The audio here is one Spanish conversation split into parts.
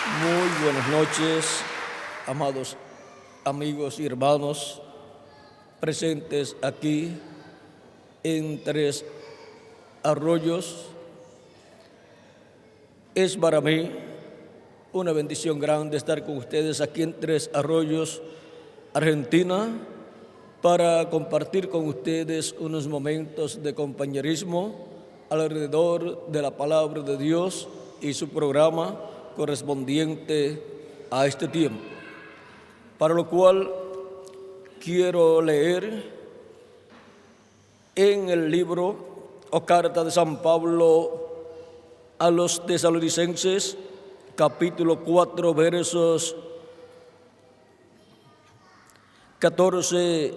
Muy buenas noches, amados amigos y hermanos presentes aquí en Tres Arroyos. Es para mí una bendición grande estar con ustedes aquí en Tres Arroyos, Argentina, para compartir con ustedes unos momentos de compañerismo alrededor de la palabra de Dios y su programa correspondiente a este tiempo. Para lo cual quiero leer en el libro o carta de San Pablo a los Tesalonicenses, capítulo 4, versos 14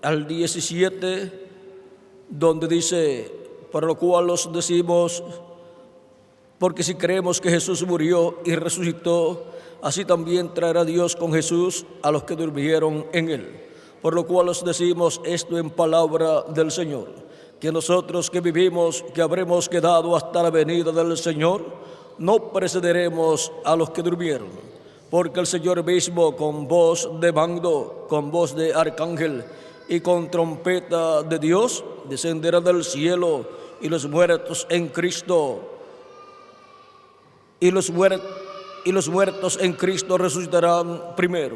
al 17, donde dice: para lo cual os decimos, porque si creemos que Jesús murió y resucitó, así también traerá Dios con Jesús a los que durmieron en él. Por lo cual os decimos esto en palabra del Señor, que nosotros que vivimos, que habremos quedado hasta la venida del Señor, no precederemos a los que durmieron. Porque el Señor mismo, con voz de mando, con voz de arcángel y con trompeta de Dios, descenderá del cielo, y los muertos en Cristo y los muertos en Cristo resucitarán primero.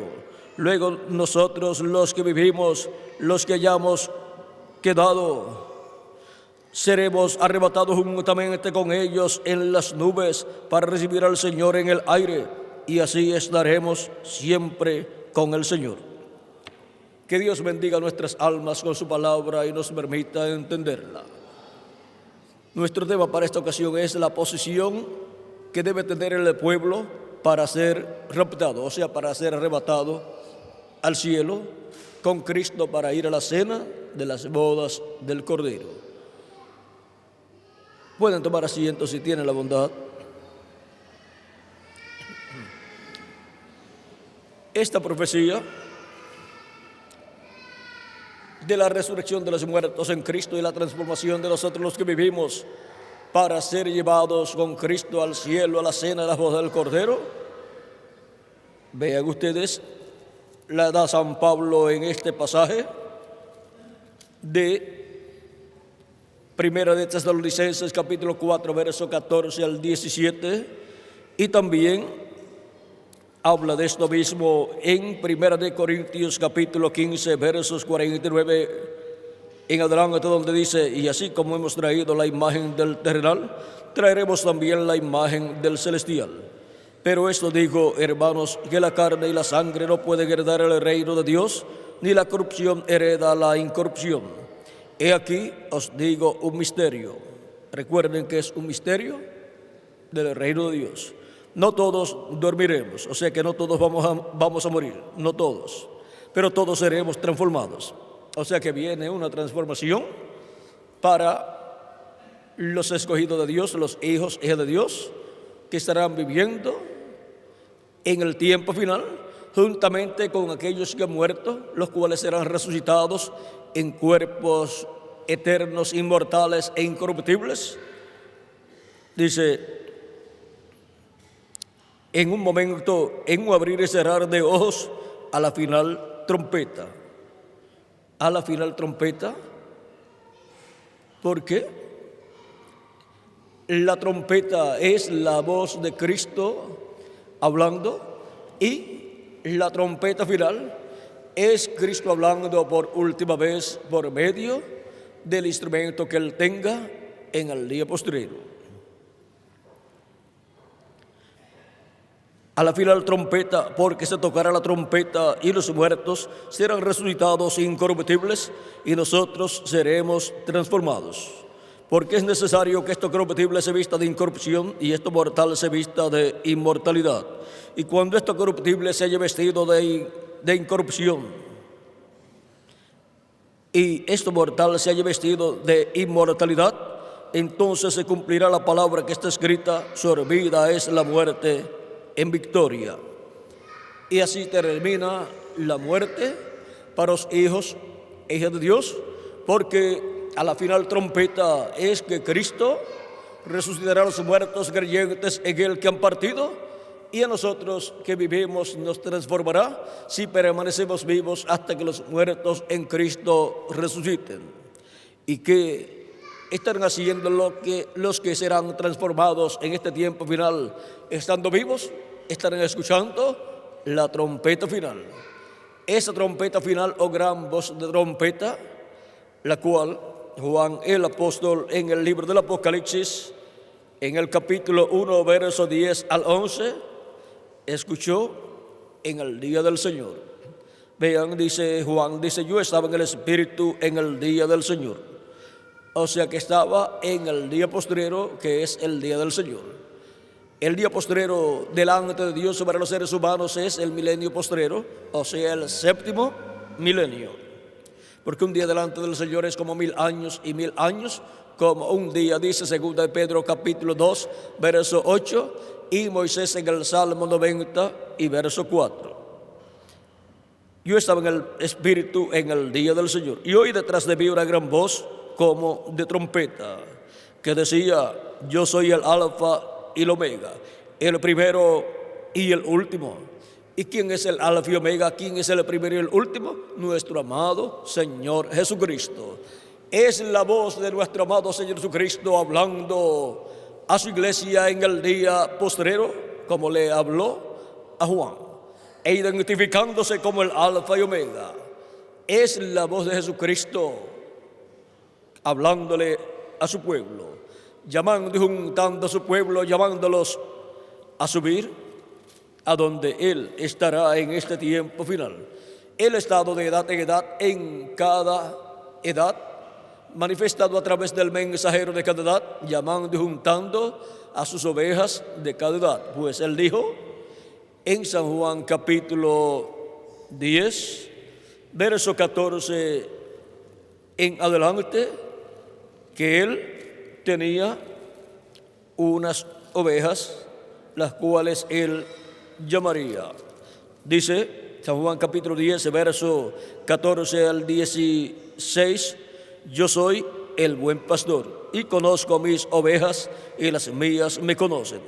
Luego nosotros, los que vivimos, los que hayamos quedado, seremos arrebatados juntamente con ellos en las nubes para recibir al Señor en el aire, y así estaremos siempre con el Señor. Que Dios bendiga nuestras almas con su palabra y nos permita entenderla. Nuestro tema para esta ocasión es la posición que debe tener el pueblo para ser raptado, o sea, para ser arrebatado al cielo con Cristo para ir a la cena de las bodas del Cordero. Pueden tomar asiento si tienen la bondad. Esta profecía de la resurrección de los muertos en Cristo y la transformación de nosotros los que vivimos para ser llevados con Cristo al cielo, a la cena de las bodas del Cordero. Vean ustedes, la da San Pablo en este pasaje de Primera de Tesalonicenses, capítulo 4, verso 14 al 17, y también habla de esto mismo en Primera de Corintios, capítulo 15, versos 49 en adelante, donde dice: y así como hemos traído la imagen del terrenal, traeremos también la imagen del celestial. Pero esto digo, hermanos, que la carne y la sangre no pueden heredar el reino de Dios, ni la corrupción hereda la incorrupción. He aquí os digo un misterio. Recuerden que es un misterio del reino de Dios. No todos dormiremos, o sea que no todos vamos a morir, no todos, pero todos seremos transformados. O sea que viene una transformación para los escogidos de Dios, los hijos e hijas de Dios, que estarán viviendo en el tiempo final, juntamente con aquellos que han muerto, los cuales serán resucitados en cuerpos eternos, inmortales e incorruptibles. Dice: en un momento, en un abrir y cerrar de ojos, a la final trompeta. A la final trompeta, porque la trompeta es la voz de Cristo hablando, y la trompeta final es Cristo hablando por última vez por medio del instrumento que Él tenga en el día postrero. A la final trompeta, porque se tocará la trompeta y los muertos serán resucitados incorruptibles y nosotros seremos transformados. Porque es necesario que esto corruptible se vista de incorrupción y esto mortal se vista de inmortalidad. Y cuando esto corruptible se haya vestido de incorrupción y esto mortal se haya vestido de inmortalidad, entonces se cumplirá la palabra que está escrita: sorbida es la muerte en victoria. Y así termina la muerte para los hijos e hijas de Dios, porque a la final trompeta es que Cristo resucitará a los muertos creyentes en Él que han partido, y a nosotros que vivimos nos transformará si permanecemos vivos hasta que los muertos en Cristo resuciten. ¿Y qué estarán haciendo los que serán transformados en este tiempo final? Estando vivos, estarán escuchando la trompeta final. Esa trompeta final o gran voz de trompeta, la cual Juan el apóstol en el libro del Apocalipsis, en el capítulo 1, verso 10 al 11, escuchó en el día del Señor. Vean, dice Juan, dice, yo estaba en el Espíritu en el día del Señor. O sea que estaba en el día postrero, que es el día del Señor. El día postrero delante de Dios sobre los seres humanos es el milenio postrero, o sea, el séptimo milenio. Porque un día delante del Señor es como 1000 años y 1000 años como un día, dice 2 de Pedro capítulo 2, verso 8, y Moisés en el Salmo 90 y verso 4. Yo estaba en el Espíritu en el día del Señor, y oí detrás de mí una gran voz como de trompeta, que decía, yo soy el Alfa y el Omega, el primero y el último. ¿Y quién es el Alfa y Omega? ¿Quién es el primero y el último? Nuestro amado Señor Jesucristo. Es la voz de nuestro amado Señor Jesucristo hablando a su iglesia en el día postrero, como le habló a Juan, e identificándose como el Alfa y Omega. Es la voz de Jesucristo hablándole a su pueblo, llamando y juntando a su pueblo, llamándolos a subir a donde Él estará en este tiempo final. El estado de edad en edad, en cada edad, manifestado a través del mensajero de cada edad, llamando y juntando a sus ovejas de cada edad. Pues Él dijo en San Juan capítulo 10, verso 14 en adelante, que Él tenía unas ovejas, las cuales Él llamaría. Dice San Juan capítulo 10, verso 14 al 16, yo soy el buen pastor y conozco mis ovejas y las mías me conocen.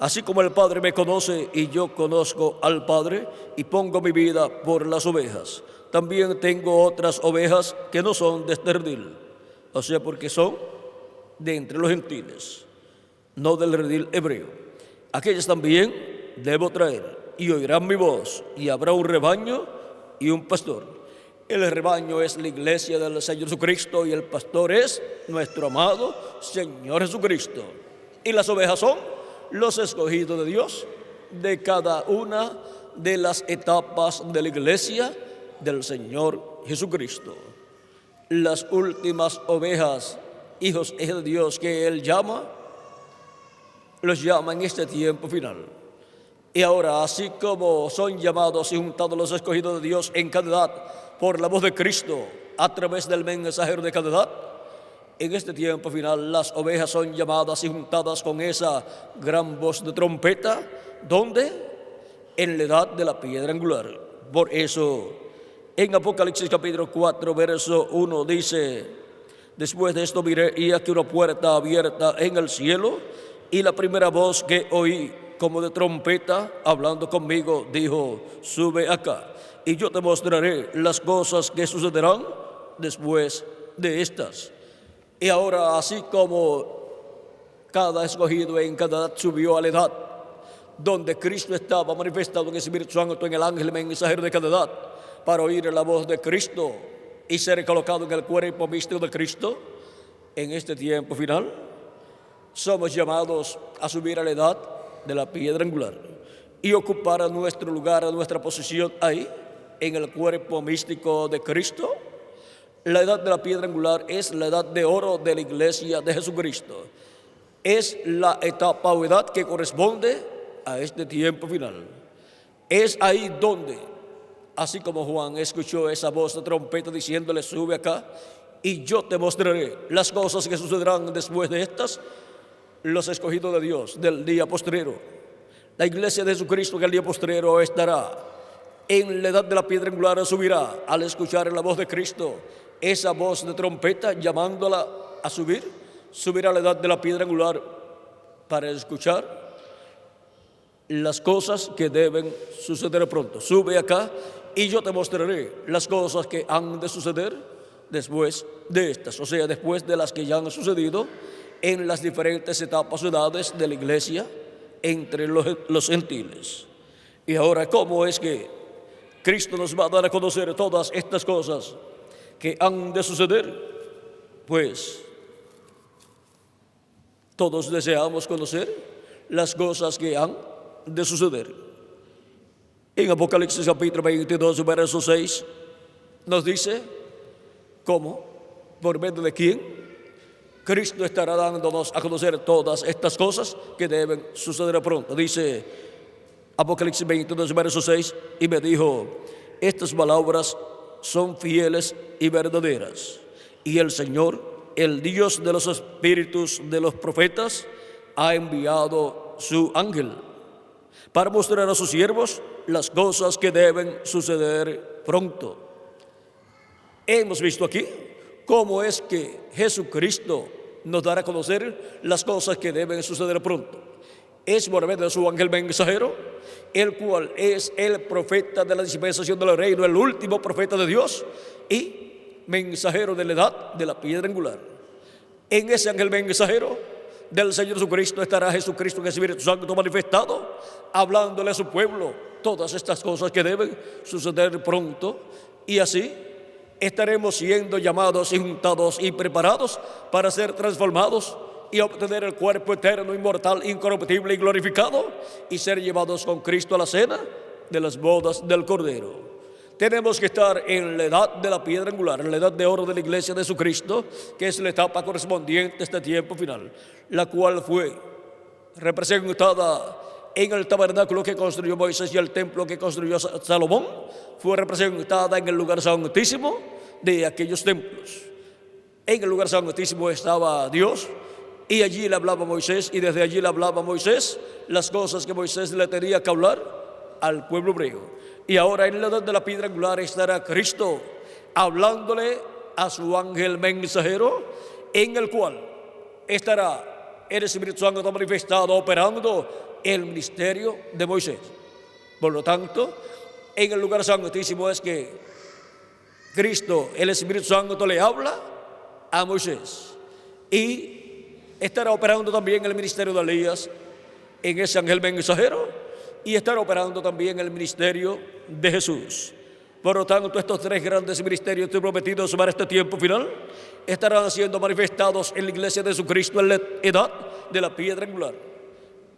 Así como el Padre me conoce y yo conozco al Padre y pongo mi vida por las ovejas. También tengo otras ovejas que no son de este redil, o sea, porque son de entre los gentiles, no del redil hebreo. Aquellas también debo traer, y oirán mi voz, y habrá un rebaño y un pastor. El rebaño es la iglesia del Señor Jesucristo, y el pastor es nuestro amado Señor Jesucristo. Y las ovejas son los escogidos de Dios de cada una de las etapas de la iglesia del Señor Jesucristo. Las últimas ovejas, hijos de Dios que Él llama, los llama en este tiempo final. Y ahora, así como son llamados y juntados los escogidos de Dios en cada edad por la voz de Cristo a través del mensajero de cada edad, en este tiempo final las ovejas son llamadas y juntadas con esa gran voz de trompeta, ¿dónde? En la edad de la piedra angular. Por eso, en Apocalipsis capítulo 4, verso 1 dice, después de esto miré y aquí una puerta abierta en el cielo, y la primera voz que oí como de trompeta hablando conmigo dijo, sube acá y yo te mostraré las cosas que sucederán después de estas. Y ahora, así como cada escogido en cada edad subió a la edad donde Cristo estaba manifestado en el Espíritu Santo, en el ángel mensajero de cada edad, para oír la voz de Cristo y ser colocado en el cuerpo místico de Cristo, en este tiempo final somos llamados a subir a la edad de la piedra angular y ocupar a nuestro lugar, a nuestra posición ahí, en el cuerpo místico de Cristo. La edad de la piedra angular es la edad de oro de la iglesia de Jesucristo. Es la etapa o edad que corresponde a este tiempo final. Es ahí donde, así como Juan escuchó esa voz de trompeta diciéndole, sube acá y yo te mostraré las cosas que sucederán después de estas, los escogidos de Dios del día postrero, la iglesia de Jesucristo que el día postrero estará en la edad de la piedra angular, subirá al escuchar la voz de Cristo, esa voz de trompeta llamándola a subir, subirá a la edad de la piedra angular para escuchar las cosas que deben suceder pronto. Sube acá y yo te mostraré las cosas que han de suceder después de estas, o sea, después de las que ya han sucedido en las diferentes etapas o edades de la iglesia entre los gentiles. Y ahora, ¿cómo es que Cristo nos va a dar a conocer todas estas cosas que han de suceder? Pues todos deseamos conocer las cosas que han de suceder. En Apocalipsis capítulo 22, verso 6, nos dice cómo, por medio de quién, Cristo estará dándonos a conocer todas estas cosas que deben suceder pronto. Dice Apocalipsis 22, verso 6, y me dijo: estas palabras son fieles y verdaderas, y el Señor, el Dios de los espíritus de los profetas, ha enviado su ángel para mostrar a sus siervos las cosas que deben suceder pronto. Hemos visto aquí cómo es que Jesucristo nos dará a conocer las cosas que deben suceder pronto. Es por medio de su ángel mensajero, el cual es el profeta de la dispensación del reino, el último profeta de Dios y mensajero de la edad de la piedra angular. En ese ángel mensajero del Señor Jesucristo estará Jesucristo en el Espíritu Santo manifestado, hablándole a su pueblo todas estas cosas que deben suceder pronto, y así estaremos siendo llamados y juntados y preparados para ser transformados y obtener el cuerpo eterno, inmortal, incorruptible y glorificado, y ser llevados con Cristo a la cena de las bodas del Cordero. Tenemos que estar en la edad de la piedra angular, en la edad de oro de la iglesia de Jesucristo, que es la etapa correspondiente a este tiempo final, la cual fue representada en el tabernáculo que construyó Moisés y el templo que construyó Salomón. Fue representada en el lugar santísimo de aquellos templos. En el lugar santísimo estaba Dios, y allí le hablaba Moisés, y desde allí le hablaba Moisés las cosas que Moisés le tenía que hablar al pueblo hebreo. Y ahora en la edad de la piedra angular estará Cristo hablándole a su ángel mensajero, en el cual estará el Espíritu Santo manifestado, operando el ministerio de Moisés. Por lo tanto, en el lugar santísimo es que Cristo, el Espíritu Santo, le habla a Moisés, y estará operando también el ministerio de Elías en ese ángel mensajero, y estará operando también el ministerio de Jesús. Por lo tanto, estos tres grandes ministerios prometidos para este tiempo final estarán siendo manifestados en la iglesia de Jesucristo en la edad de la piedra angular.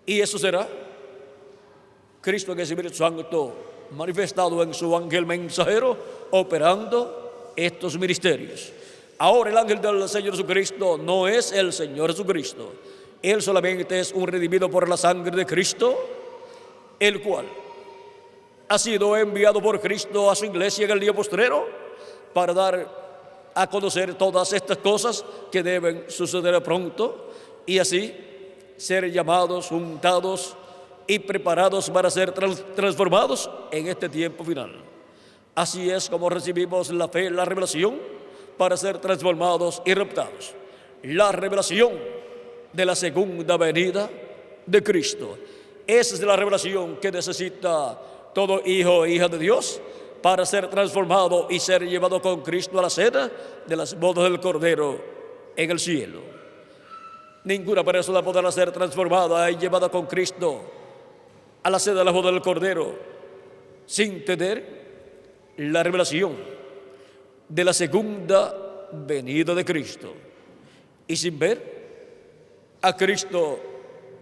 Y eso será Cristo en el Espíritu Santo manifestado en su ángel mensajero, operando estos ministerios. Ahora el ángel del Señor Jesucristo no es el Señor Jesucristo. Él solamente es un redimido por la sangre de Cristo, el cual ha sido enviado por Cristo a su iglesia en el día postrero para dar a conocer todas estas cosas que deben suceder pronto, y así ser llamados, juntados y preparados para ser transformados en este tiempo final. Así es como recibimos la fe, la revelación, para ser transformados y raptados. La revelación de la segunda venida de Cristo. Esa es la revelación que necesita todo hijo e hija de Dios para ser transformado y ser llevado con Cristo a la cena de las bodas del Cordero en el cielo. Ninguna persona podrá ser transformada y llevada con Cristo a la cena de las bodas del Cordero sin tener la revelación de la segunda venida de Cristo, y sin ver a Cristo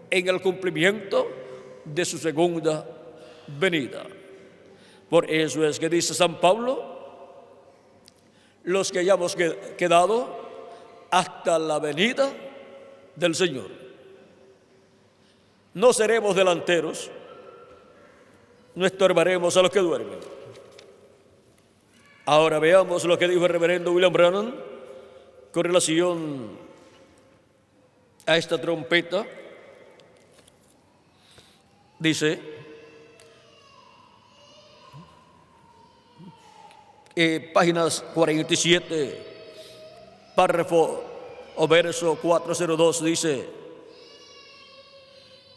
en el cumplimiento de su segunda venida. Por eso es que dice San Pablo: los que hayamos quedado hasta la venida del Señor. No seremos delanteros, no estorbaremos a los que duermen. Ahora veamos lo que dijo el reverendo William Branham con relación a esta trompeta. Dice, páginas 47, párrafo o verso 402, dice: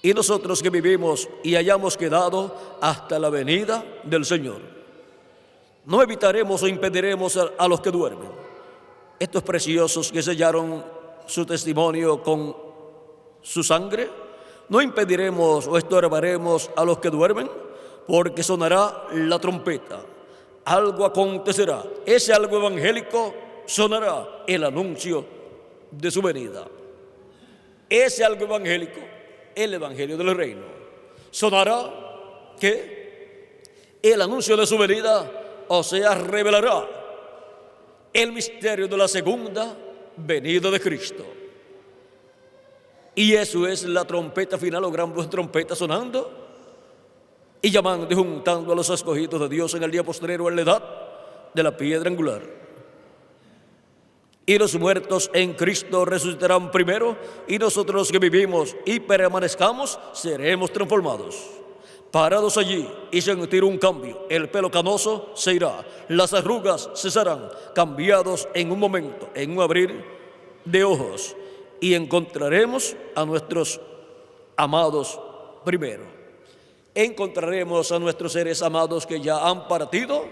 y nosotros que vivimos y hayamos quedado hasta la venida del Señor. No evitaremos o impediremos a los que duermen. Estos preciosos que sellaron su testimonio con su sangre, no impediremos o estorbaremos a los que duermen, porque sonará la trompeta. Algo acontecerá. Ese algo evangélico sonará, el anuncio de su venida. Ese algo evangélico, el evangelio del reino, sonará que el anuncio de su venida, o sea, revelará el misterio de la segunda venida de Cristo. Y eso es la trompeta final o gran voz de trompeta sonando y llamando y juntando a los escogidos de Dios en el día postrero, en la edad de la piedra angular. Y los muertos en Cristo resucitarán primero, y nosotros los que vivimos y permanezcamos seremos transformados. Parados allí y sentir un cambio, el pelo canoso se irá, las arrugas cesarán, cambiados en un momento, en un abrir de ojos, y encontraremos a nuestros amados primero. Encontraremos a nuestros seres amados que ya han partido,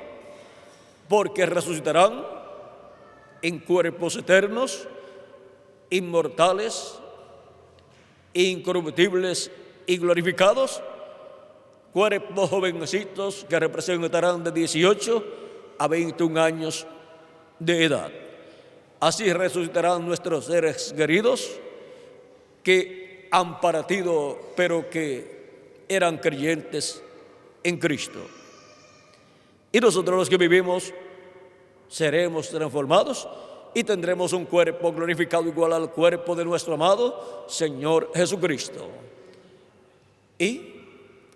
porque resucitarán en cuerpos eternos, inmortales, incorruptibles y glorificados, cuerpos jovencitos que representarán de 18 a 21 años de edad. Así resucitarán nuestros seres queridos que han partido, pero que eran creyentes en Cristo. Y nosotros los que vivimos seremos transformados y tendremos un cuerpo glorificado igual al cuerpo de nuestro amado Señor Jesucristo. Y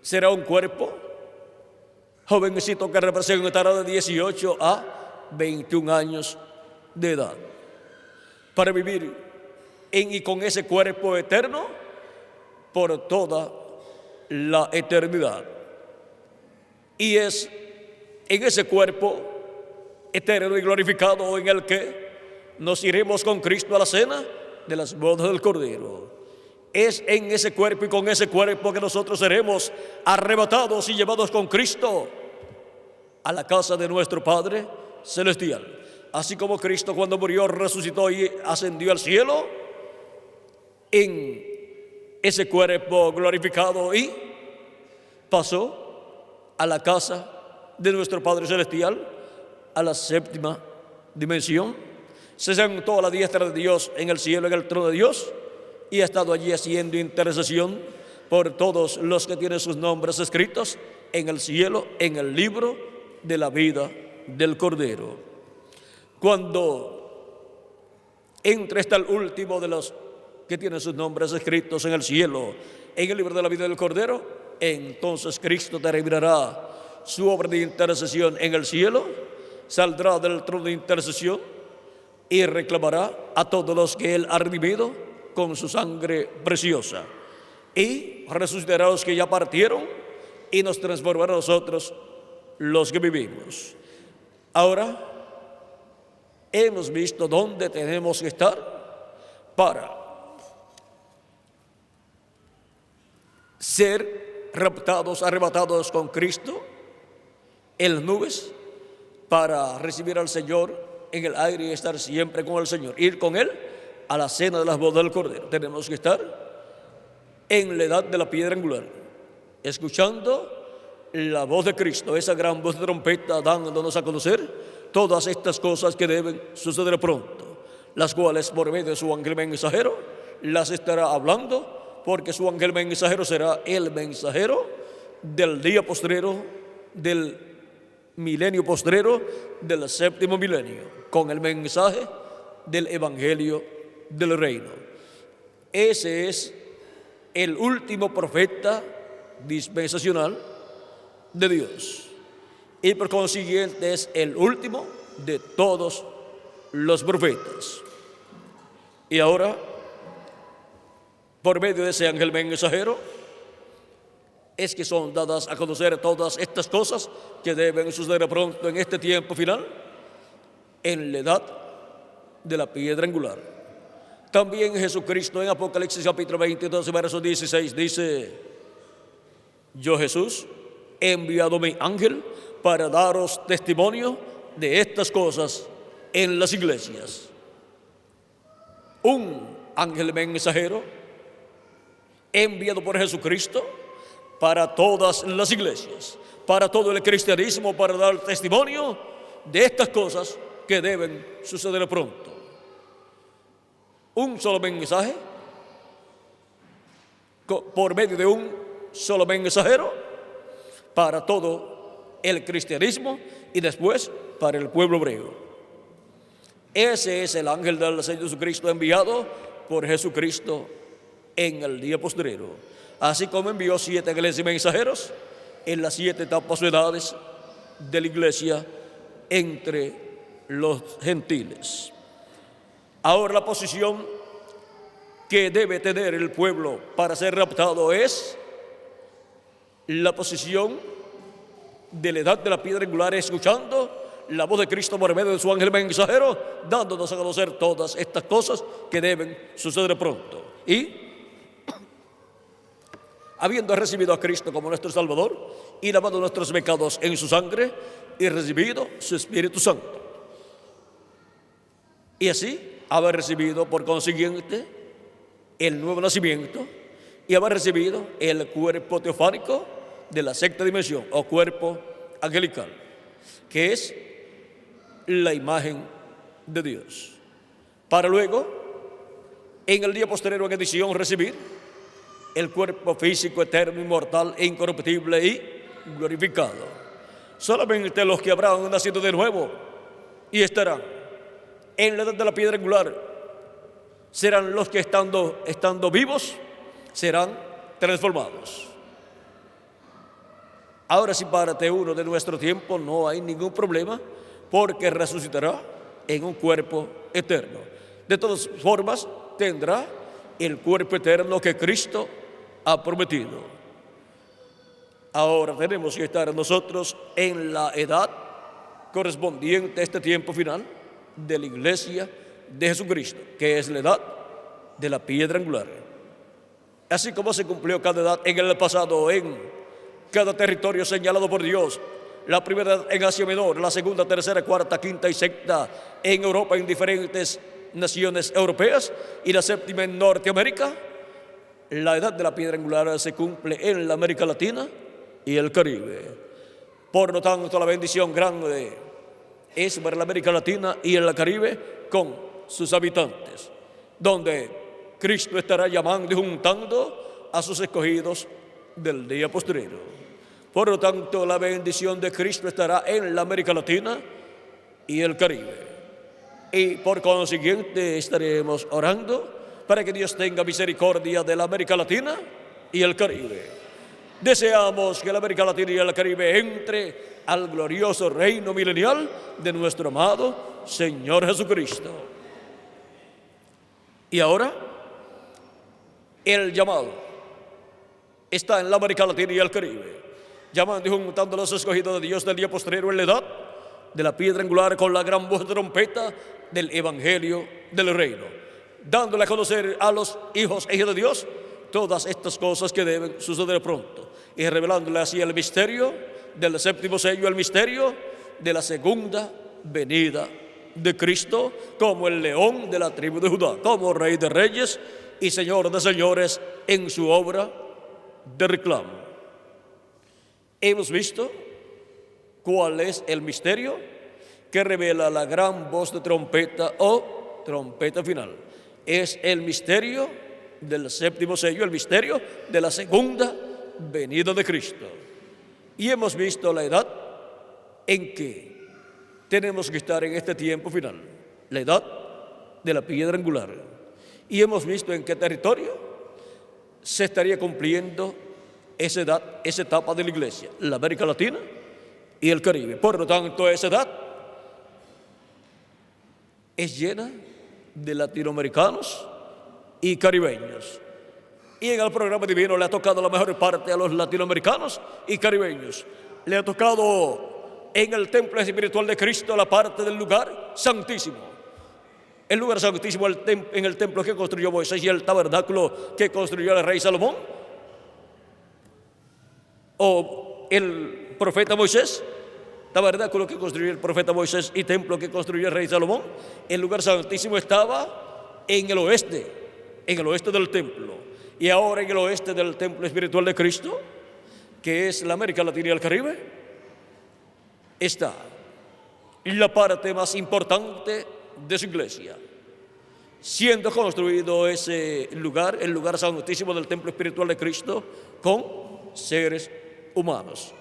será un cuerpo jovencito que representará de 18 a 21 años de edad, para vivir en y con ese cuerpo eterno por toda la eternidad. Y es en ese cuerpo eterno y glorificado en el que nos iremos con Cristo a la cena de las bodas del Cordero. Es en ese cuerpo y con ese cuerpo que nosotros seremos arrebatados y llevados con Cristo a la casa de nuestro Padre Celestial. Así como Cristo cuando murió, resucitó y ascendió al cielo, en ese cuerpo glorificado y pasó a la casa de nuestro Padre Celestial, a la séptima dimensión, se sentó a la diestra de Dios en el cielo, en el trono de Dios, y ha estado allí haciendo intercesión por todos los que tienen sus nombres escritos en el cielo, en el libro de la vida del Cordero. Cuando entre está el último de los que tienen sus nombres escritos en el cielo, en el libro de la vida del Cordero, entonces Cristo terminará su obra de intercesión en el cielo, saldrá del trono de intercesión y reclamará a todos los que Él ha redimido con su sangre preciosa, y resucitará a los que ya partieron y nos transformará a nosotros los que vivimos. Ahora hemos visto dónde tenemos que estar para ser raptados, arrebatados con Cristo en las nubes, para recibir al Señor en el aire y estar siempre con el Señor, ir con Él a la cena de las bodas del Cordero. Tenemos que estar en la edad de la piedra angular, escuchando la voz de Cristo, esa gran voz de trompeta, dándonos a conocer todas estas cosas que deben suceder pronto, las cuales por medio de su ángel mensajero las estará hablando, porque su ángel mensajero será el mensajero del día postrero, del milenio postrero, del séptimo milenio, con el mensaje del evangelio del reino. Ese es el último profeta dispensacional de Dios, y por consiguiente es el último de todos los profetas. Y ahora, por medio de ese ángel mensajero, es que son dadas a conocer todas estas cosas que deben suceder pronto en este tiempo final, en la edad de la piedra angular. También Jesucristo en Apocalipsis capítulo 22, verso 16 dice: yo Jesús he enviado mi ángel para daros testimonio de estas cosas en las iglesias. Un ángel mensajero enviado por Jesucristo para todas las iglesias, para todo el cristianismo, para dar testimonio de estas cosas que deben suceder pronto. Un solo mensaje, por medio de un solo mensajero, para todo el cristianismo y después para el pueblo hebreo. Ese es el ángel del Señor Jesucristo enviado por Jesucristo en el día postrero. Así como envió 7 ángeles y mensajeros en las 7 etapas o edades de la iglesia entre los gentiles. Ahora la posición que debe tener el pueblo para ser raptado es la posición de la edad de la piedra angular, escuchando la voz de Cristo por medio de su ángel mensajero, dándonos a conocer todas estas cosas que deben suceder pronto. Y habiendo recibido a Cristo como nuestro Salvador y lavado nuestros pecados en su sangre y recibido su Espíritu Santo. Y así haber recibido por consiguiente el nuevo nacimiento y haber recibido el cuerpo teofánico de la sexta dimensión o cuerpo angelical, que es la imagen de Dios, para luego en el día posterior en edición recibir el cuerpo físico eterno, inmortal e incorruptible y glorificado. Solamente los que habrán nacido de nuevo y estarán en la edad de la piedra angular serán los que estando vivos serán transformados. Ahora sí, parte uno de nuestro tiempo no hay ningún problema, porque resucitará en un cuerpo eterno. De todas formas, tendrá el cuerpo eterno que Cristo ha prometido. Ahora tenemos que estar nosotros en la edad correspondiente a este tiempo final de la iglesia de Jesucristo, que es la edad de la piedra angular. Así como se cumplió cada edad en el pasado, en cada territorio señalado por Dios, la primera edad en Asia Menor, la segunda, tercera, cuarta, quinta y sexta en Europa, en diferentes naciones europeas, y la séptima en Norteamérica. La edad de la piedra angular se cumple en la América Latina y el Caribe. Por lo tanto, la bendición grande es para la América Latina y el Caribe con sus habitantes, donde Cristo estará llamando y juntando a sus escogidos del día postrero. Por lo tanto, la bendición de Cristo estará en la América Latina y el Caribe. Y por consiguiente estaremos orando para que Dios tenga misericordia de la América Latina y el Caribe. Deseamos que la América Latina y el Caribe entre al glorioso reino milenial de nuestro amado Señor Jesucristo. Y ahora, el llamado está en la América Latina y el Caribe, llamando y juntando a los escogidos de Dios del día postrero en la edad de la piedra angular con la gran voz de trompeta del Evangelio del Reino, dándole a conocer a los hijos e hijas de Dios todas estas cosas que deben suceder pronto, y revelándole así el misterio del séptimo sello, el misterio de la segunda venida de Cristo, como el león de la tribu de Judá, como Rey de reyes y Señor de señores en su obra de reclamo. Hemos visto cuál es el misterio que revela la gran voz de trompeta o trompeta final. Es el misterio del séptimo sello, el misterio de la segunda venida de Cristo. Y hemos visto la edad en que tenemos que estar en este tiempo final, la edad de la piedra angular. Y hemos visto en qué territorio se estaría cumpliendo esa edad, esa etapa de la iglesia, la América Latina y el Caribe. Por lo tanto, esa edad es llena de latinoamericanos y caribeños. Y en el programa divino le ha tocado la mejor parte a los latinoamericanos y caribeños. Le ha tocado en el templo espiritual de Cristo la parte del lugar santísimo, El lugar santísimo en el templo que construyó Moisés y el tabernáculo que construyó el rey Salomón, o el profeta Moisés, tabernáculo que construyó el profeta Moisés y templo que construyó el rey Salomón. El lugar santísimo estaba en el oeste del templo. Y ahora en el oeste del templo espiritual de Cristo, que es la América Latina y el Caribe, está la parte más importante de su iglesia, siendo construido ese lugar, el lugar santísimo del templo espiritual de Cristo, con seres humanos.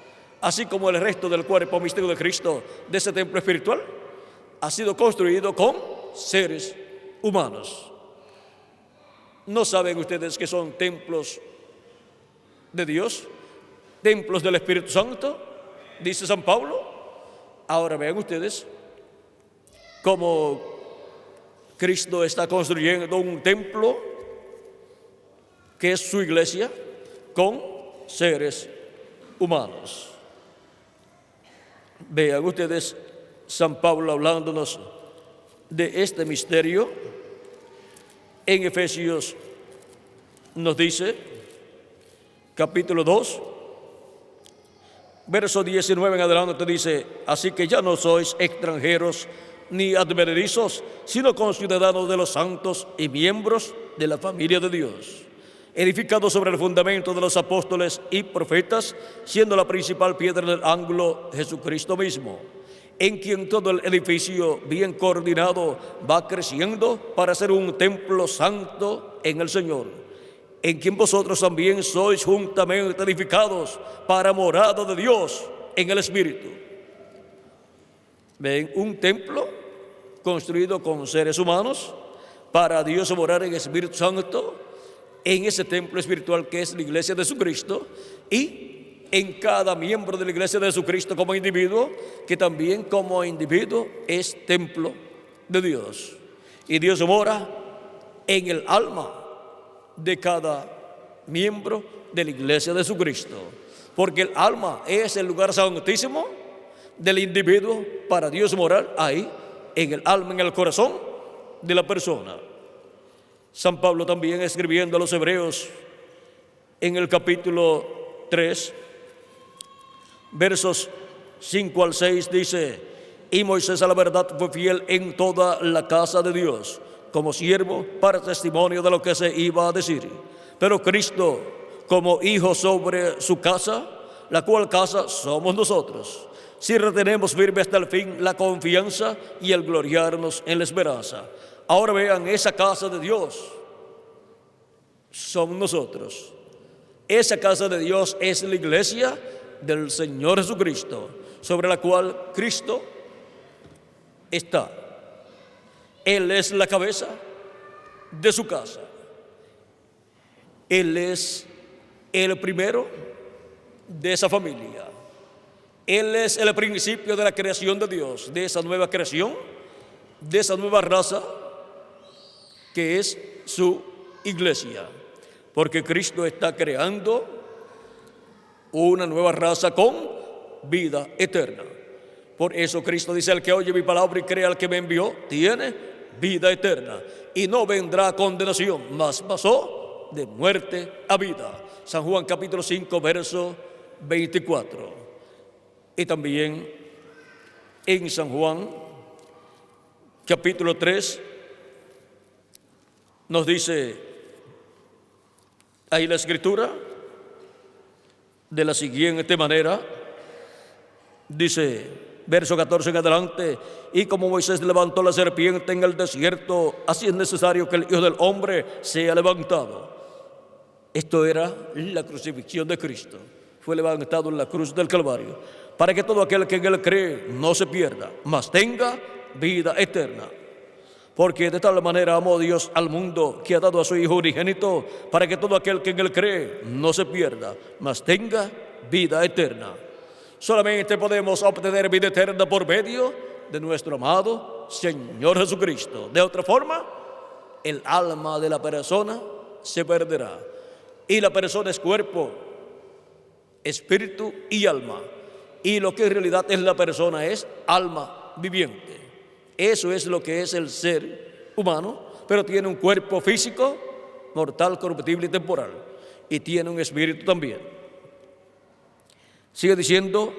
Así como el resto del cuerpo místico de Cristo, de ese templo espiritual, ha sido construido con seres humanos. ¿No saben ustedes que son templos de Dios? Templos del Espíritu Santo, dice San Pablo. Ahora vean ustedes cómo Cristo está construyendo un templo que es su iglesia con seres humanos. Vean ustedes San Pablo hablándonos de este misterio. En Efesios nos dice, capítulo 2, verso 19 en adelante, dice: así que ya no sois extranjeros ni advenedizos, sino conciudadanos de los santos y miembros de la familia de Dios, edificados sobre el fundamento de los apóstoles y profetas, siendo la principal piedra del ángulo Jesucristo mismo, en quien todo el edificio bien coordinado va creciendo para ser un templo santo en el Señor, en quien vosotros también sois juntamente edificados para morada de Dios en el Espíritu. Ven, un templo construido con seres humanos para Dios morar en el Espíritu Santo, en ese templo espiritual que es la iglesia de Jesucristo, y en cada miembro de la iglesia de Jesucristo como individuo, que también como individuo es templo de Dios. Y Dios mora en el alma de cada miembro de la iglesia de Jesucristo, porque el alma es el lugar santísimo del individuo para Dios morar ahí, en el alma, en el corazón de la persona. San Pablo también, escribiendo a los hebreos en el capítulo 3, versos 5 al 6, dice: y Moisés a la verdad fue fiel en toda la casa de Dios, como siervo para testimonio de lo que se iba a decir. Pero Cristo como hijo sobre su casa, la cual casa somos nosotros, si retenemos firme hasta el fin la confianza y el gloriarnos en la esperanza. Ahora vean, esa casa de Dios somos nosotros. Esa casa de Dios es la iglesia del Señor Jesucristo, sobre la cual Cristo está. Él es la cabeza de su casa. Él es el primero de esa familia. Él es el principio de la creación de Dios, de esa nueva creación, de esa nueva raza que es su iglesia. Porque Cristo está creando una nueva raza con vida eterna. Por eso Cristo dice: el que oye mi palabra y crea al que me envió, tiene vida eterna, y no vendrá condenación, mas pasó de muerte a vida. San Juan capítulo 5, verso 24. Y también en San Juan capítulo 3 nos dice ahí la Escritura de la siguiente manera. Dice, verso 14 en adelante: y como Moisés levantó la serpiente en el desierto, así es necesario que el Hijo del Hombre sea levantado. Esto era la crucifixión de Cristo. Fue levantado en la cruz del Calvario, para que todo aquel que en él cree no se pierda, mas tenga vida eterna. Porque de tal manera amó Dios al mundo, que ha dado a su Hijo unigénito, para que todo aquel que en él cree no se pierda, mas tenga vida eterna. Solamente podemos obtener vida eterna por medio de nuestro amado Señor Jesucristo. De otra forma, el alma de la persona se perderá. Y la persona es cuerpo, espíritu y alma. Y lo que en realidad es la persona es alma viviente. Eso es lo que es el ser humano, pero tiene un cuerpo físico, mortal, corruptible y temporal. Y tiene un espíritu también. Sigue diciendo,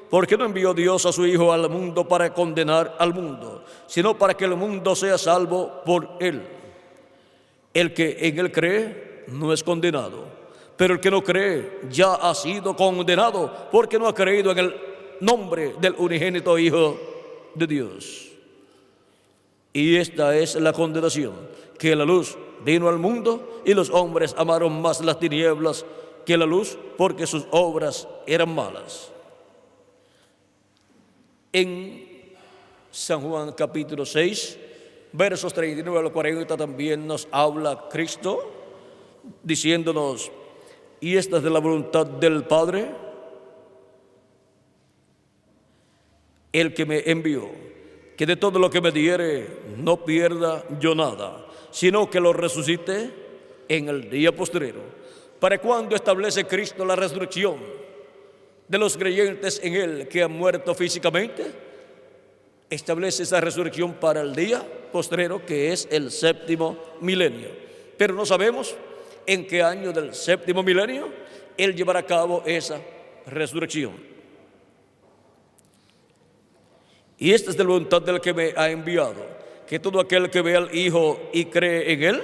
¿por qué no envió Dios a su Hijo al mundo para condenar al mundo, sino para que el mundo sea salvo por él? El que en él cree no es condenado, pero el que no cree ya ha sido condenado porque no ha creído en el nombre del unigénito Hijo de Dios. Y esta es la condenación, que la luz vino al mundo y los hombres amaron más las tinieblas que la luz, porque sus obras eran malas. En San Juan capítulo 6, versos 39 al 40 también nos habla Cristo, diciéndonos, y esta es de la voluntad del Padre, el que me envió, que de todo lo que me diere no pierda yo nada, sino que lo resucite en el día postrero. ¿Para cuándo establece Cristo la resurrección de los creyentes en Él que han muerto físicamente? Establece esa resurrección para el día postrero, que es el séptimo milenio. Pero no sabemos en qué año del séptimo milenio Él llevará a cabo esa resurrección. Y esta es de la voluntad del que me ha enviado, que todo aquel que ve al Hijo y cree en Él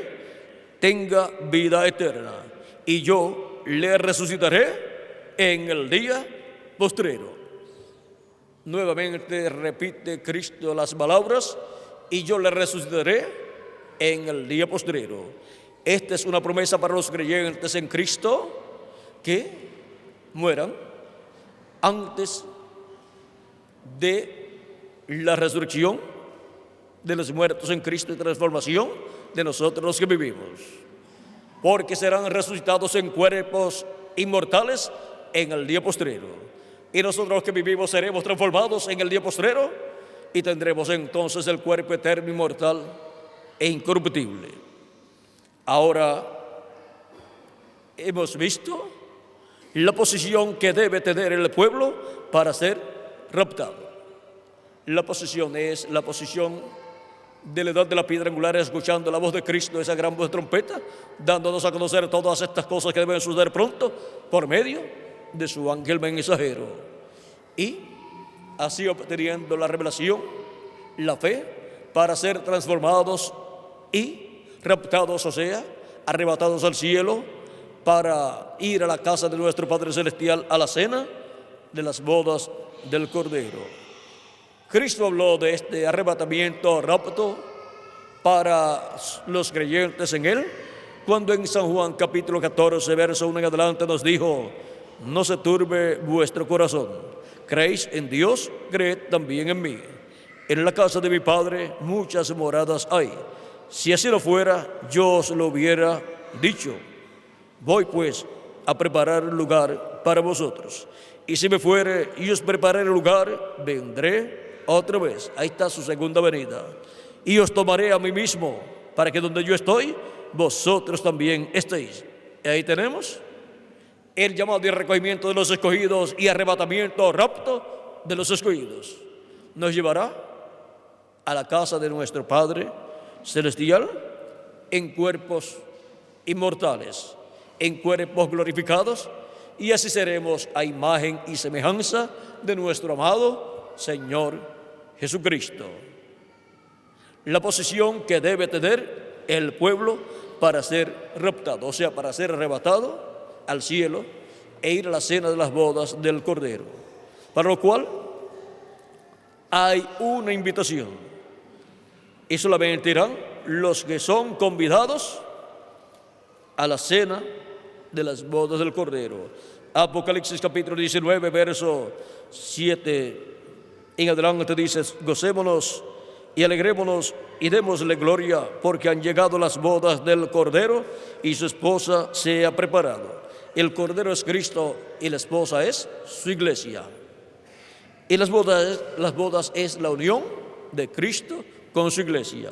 tenga vida eterna, y yo le resucitaré en el día postrero. Nuevamente repite Cristo las palabras, y yo le resucitaré en el día postrero. Esta es una promesa para los creyentes en Cristo que mueran antes de la resurrección de los muertos en Cristo y transformación de nosotros los que vivimos, porque serán resucitados en cuerpos inmortales en el día postrero, y nosotros los que vivimos seremos transformados en el día postrero y tendremos entonces el cuerpo eterno, inmortal e incorruptible. Ahora hemos visto la posición que debe tener el pueblo para ser raptado. La posición es la posición de la edad de la piedra angular, escuchando la voz de Cristo, esa gran voz de trompeta, dándonos a conocer todas estas cosas que deben suceder pronto por medio de su ángel mensajero. Y así obteniendo la revelación, la fe, para ser transformados y raptados, o sea, arrebatados al cielo, para ir a la casa de nuestro Padre Celestial, a la cena de las bodas del Cordero. Cristo habló de este arrebatamiento, rapto, para los creyentes en Él, cuando en San Juan capítulo 14, verso 1 en adelante nos dijo, no se turbe vuestro corazón, creéis en Dios, creed también en mí. En la casa de mi Padre muchas moradas hay, si así no fuera, yo os lo hubiera dicho. Voy pues a preparar lugar para vosotros, y si me fuere y os prepararé lugar, vendré otra vez. Ahí está su segunda venida. Y os tomaré a mí mismo, para que donde yo estoy, vosotros también estéis. Y ahí tenemos el llamado y recogimiento de los escogidos y arrebatamiento, rapto de los escogidos. Nos llevará a la casa de nuestro Padre Celestial en cuerpos inmortales, en cuerpos glorificados, y así seremos a imagen y semejanza de nuestro amado Señor Jesucristo. La posición que debe tener el pueblo para ser raptado, o sea, para ser arrebatado al cielo e ir a la cena de las bodas del Cordero, para lo cual hay una invitación, y solamente irán los que son convidados a la cena de las bodas del Cordero. Apocalipsis capítulo 19, verso 7 en adelante dice, gocémonos y alegrémonos y démosle gloria, porque han llegado las bodas del Cordero y su esposa se ha preparado. El Cordero es Cristo y la esposa es su iglesia. Y las bodas es la unión de Cristo con su iglesia.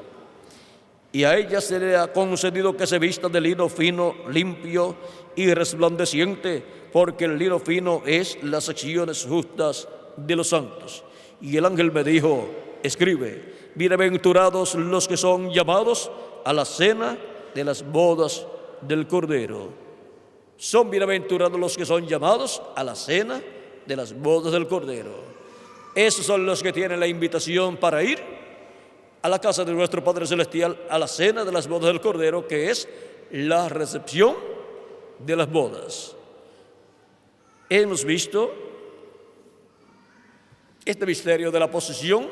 Y a ella se le ha concedido que se vista de lino fino, limpio y resplandeciente, porque el lino fino es las acciones justas de los santos. Y el ángel me dijo, escribe: bienaventurados los que son llamados a la cena de las bodas del Cordero. Son bienaventurados los que son llamados a la cena de las bodas del Cordero. Esos son los que tienen la invitación para ir a la casa de nuestro Padre Celestial, a la cena de las bodas del Cordero, que es la recepción de las bodas. Hemos visto este misterio de la posesión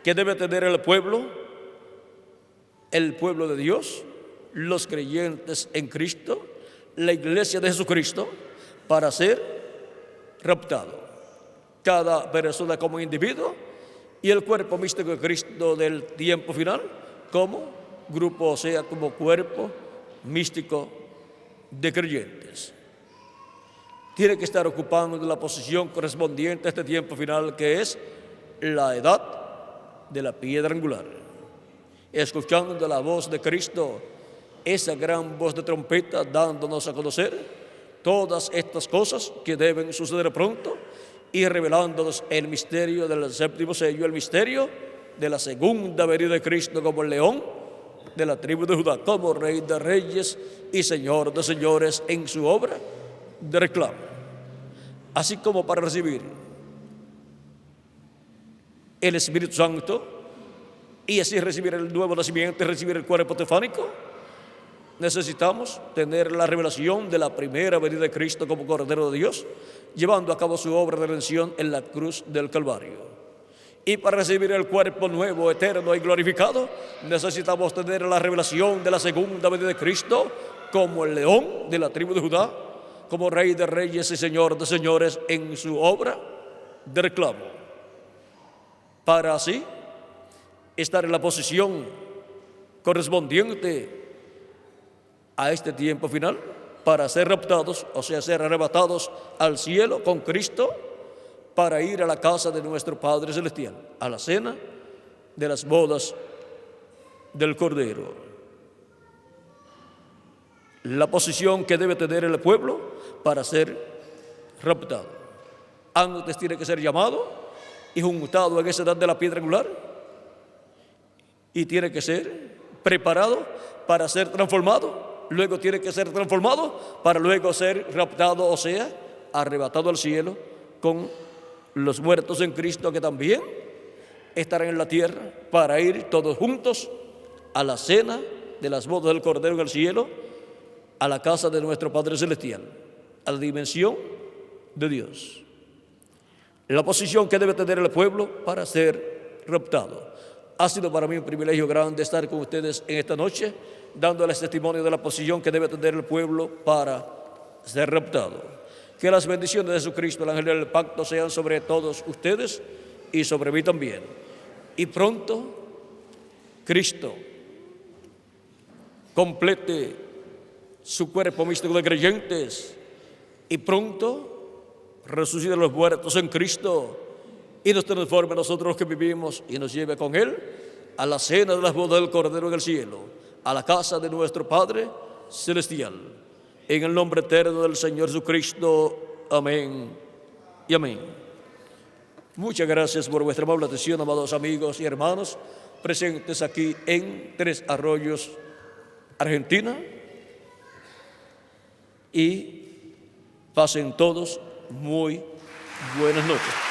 que debe tener el pueblo de Dios, los creyentes en Cristo, la iglesia de Jesucristo, para ser raptado. Cada persona como individuo y el cuerpo místico de Cristo del tiempo final como grupo, o sea, como cuerpo místico de creyentes. Tiene que estar ocupando la posición correspondiente a este tiempo final, que es la edad de la piedra angular, escuchando la voz de Cristo, esa gran voz de trompeta, dándonos a conocer todas estas cosas que deben suceder pronto y revelándonos el misterio del séptimo sello, el misterio de la segunda venida de Cristo como el león de la tribu de Judá, como Rey de reyes y Señor de señores en su obra de reclamo. Así como para recibir el Espíritu Santo y así recibir el nuevo nacimiento y recibir el cuerpo teofánico, necesitamos tener la revelación de la primera venida de Cristo como Cordero de Dios, llevando a cabo su obra de redención en la cruz del Calvario. Y para recibir el cuerpo nuevo, eterno y glorificado, necesitamos tener la revelación de la segunda venida de Cristo como el león de la tribu de Judá, como Rey de reyes y Señor de señores en su obra de reclamo, para así estar en la posición correspondiente a este tiempo final, para ser raptados, o sea, ser arrebatados al cielo con Cristo, para ir a la casa de nuestro Padre Celestial, a la cena de las bodas del Cordero. La posición que debe tener el pueblo para ser raptado. Antes tiene que ser llamado y juntado en esa edad de la piedra angular, y tiene que ser preparado para ser transformado. Luego tiene que ser transformado para luego ser raptado, o sea, arrebatado al cielo con los muertos en Cristo, que también estarán en la tierra, para ir todos juntos a la cena de las bodas del Cordero en el cielo, a la casa de nuestro Padre Celestial, a la dimensión de Dios. La posición que debe tener el pueblo para ser raptado. Ha sido para mí un privilegio grande estar con ustedes en esta noche, dándoles testimonio de la posición que debe tener el pueblo para ser raptado. Que las bendiciones de Jesucristo, el ángel del pacto, sean sobre todos ustedes y sobre mí también. Y pronto Cristo complete su cuerpo místico de creyentes, y pronto resucite a los muertos en Cristo y nos transforme a nosotros los que vivimos y nos lleve con Él a la cena de las bodas del Cordero en el cielo, a la casa de nuestro Padre Celestial. En el nombre eterno del Señor Jesucristo. Amén y amén. Muchas gracias por vuestra amable atención, amados amigos y hermanos presentes aquí en Tres Arroyos, Argentina. Y pasen todos muy buenas noches.